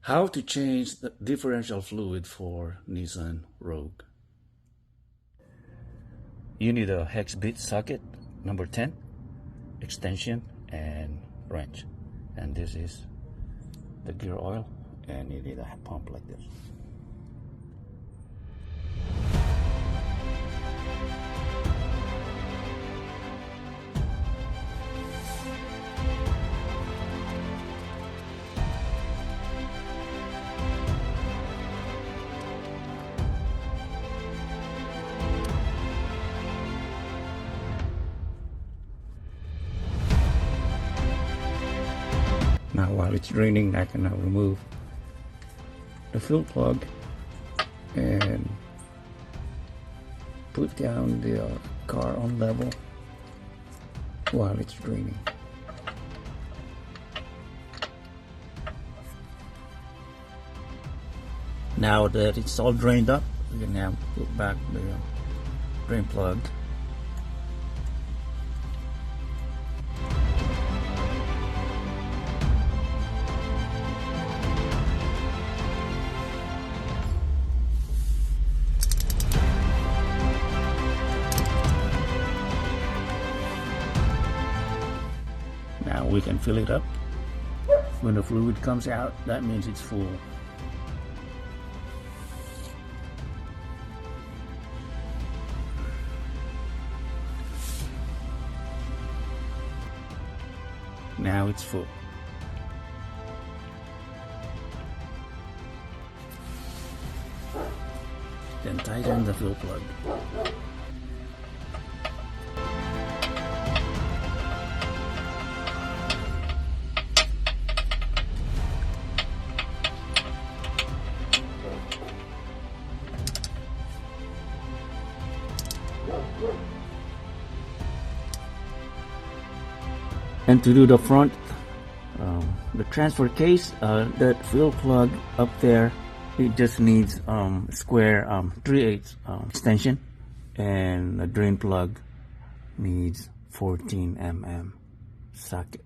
How to change the differential fluid for Nissan Rogue. You need a hex bit socket number 10, extension, and wrench. And this is the gear oil, and you need a pump like this. Now while it's draining, I can now remove the fuel plug and put down the car on level while it's draining. Now that it's all drained up, we can now put back the drain plug. Now we can fill it up. When the fluid comes out, that means it's full. Now it's full. Then tighten the fuel plug. And to do the front, the transfer case, that fuel plug up there, it just needs square 3/8 extension, and the drain plug needs 14 mm socket.